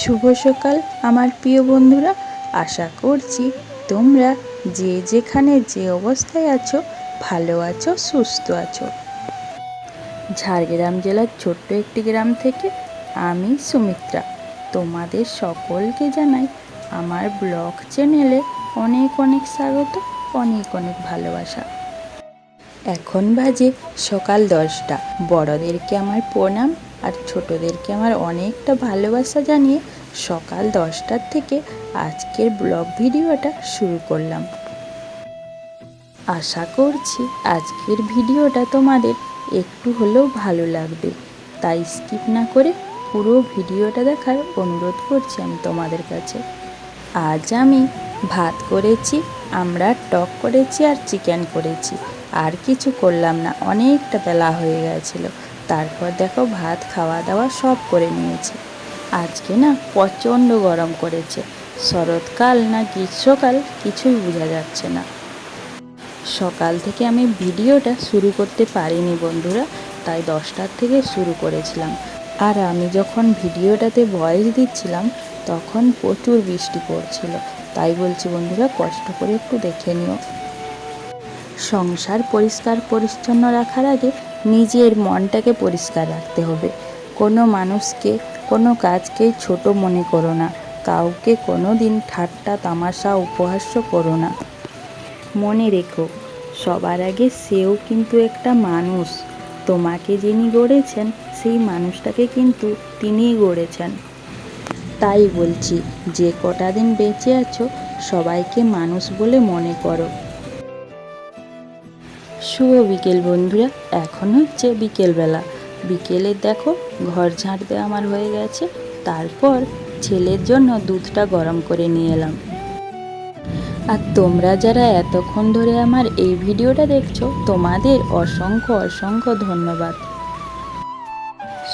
শুভ সকাল আমার প্রিয় বন্ধুরা। আশা করছি তোমরা যে যেখানে যে অবস্থায় আছো ভালো আছো, সুস্থ আছো। ঝাড়গ্রাম জেলার ছোট্ট একটি গ্রাম থেকে আমি সুমিত্রা তোমাদের সকলকে জানাই আমার ব্লগ চ্যানেলে অনেক অনেক স্বাগত, অনেক অনেক ভালোবাসা। এখন বাজে সকাল 10টা। বড়দেরকে আমার প্রণাম আর ছোটদেরকে আমার অনেকটা ভালোবাসা জানিয়ে সকাল 10টার থেকে আজকের ব্লগ ভিডিওটা শুরু করলাম। আশা করছি আজকের ভিডিওটা তোমাদের একটু হলেও ভালো লাগবে, তাই স্কিপ না করে পুরো ভিডিওটা দেখার অনুরোধ করছি আমি তোমাদের কাছে। আজ আমি ভাত করেছি, আমরা টক করেছি আর চিকেন করেছি, আর কিছু করলাম না, অনেকটা বেলা হয়ে গেছিল। তারপর দেখো ভাত খাওয়া দাওয়া সব করে নিয়েছি। আজকে না প্রচণ্ড গরম করেছে, শরৎকাল না গ্রীষ্মকাল কিছুই বোঝা যাচ্ছে না। সকাল থেকে আমি ভিডিওটা শুরু করতে পারিনি বন্ধুরা, তাই 10টার থেকে শুরু করেছিলাম। আর আমি যখন ভিডিওটাতে ভয়েস দিচ্ছিলাম তখন প্রচুর বৃষ্টি পড়ছিল, তাই বলছি বন্ধুরা কষ্ট করে একটু দেখে নিও। সংসার পরিষ্কার পরিচ্ছন্ন রাখার আগে নিজের মনটাকে পরিষ্কার রাখতে হবে। কোনো মানুষকে কোনো কাজকেই ছোট মনে করো না, কাউকে কোনো দিন ঠাট্টা তামাশা উপহাস্য করো না। মনে রেখো সবার আগে সেও কিন্তু একটা মানুষ, তোমাকে যিনি গড়েছেন সেই মানুষটাকে কিন্তু তিনিই গড়েছেন। তাই বলছি যে কটা দিন বেঁচে আছো সবাইকে মানুষ বলে মনে করো। শুভ বিকেল বন্ধুরা, এখন হচ্ছে বিকেলবেলা। বিকেলে দেখো ঘর ঝাঁট দেওয়া আমার হয়ে গেছে, তারপর ছেলের জন্য দুধটা গরম করে নিয়ে এলাম। আর তোমরা যারা এতক্ষণ ধরে আমার এই ভিডিওটা দেখছো তোমাদের অসংখ্য অসংখ্য ধন্যবাদ।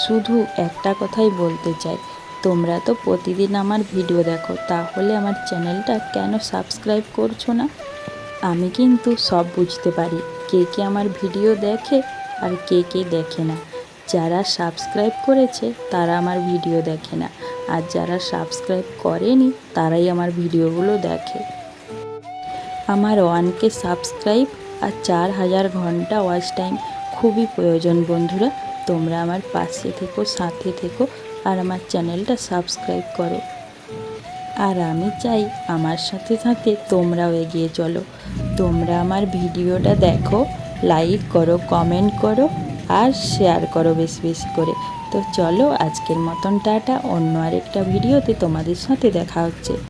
শুধু একটা কথাই বলতে চাই, তোমরা তো প্রতিদিন আমার ভিডিও দেখো, তাহলে আমার চ্যানেলটা কেন সাবস্ক্রাইব করছো না? আমি কিন্তু সব বুঝতে পারি কে কে আমার ভিডিও দেখে আর কে কে দেখে না। যারা সাবস্ক্রাইব করেছে তারা আমার ভিডিও দেখে না, আর যারা সাবস্ক্রাইব করেনি তারাই আমার ভিডিওগুলো দেখে। আমার 1K সাবস্ক্রাইব আর 4000 ঘন্টা ওয়াচ টাইম খুবই প্রয়োজন বন্ধুরা। তোমরা আমার পাশে থেকো, সাথে থেকো আর আমার চ্যানেলটা সাবস্ক্রাইব করো। আর আমি চাই আমার সাথে সাথে তোমরাও এগিয়ে চলো। তোমরা আমার ভিডিওটা দেখো, লাইক করো, কমেন্ট করো আর শেয়ার করো বেশি বেশি করে। তো চলো আজকের মতন টাটা, অন্য আরেকটা ভিডিওতে তোমাদের সাথে দেখা হচ্ছে।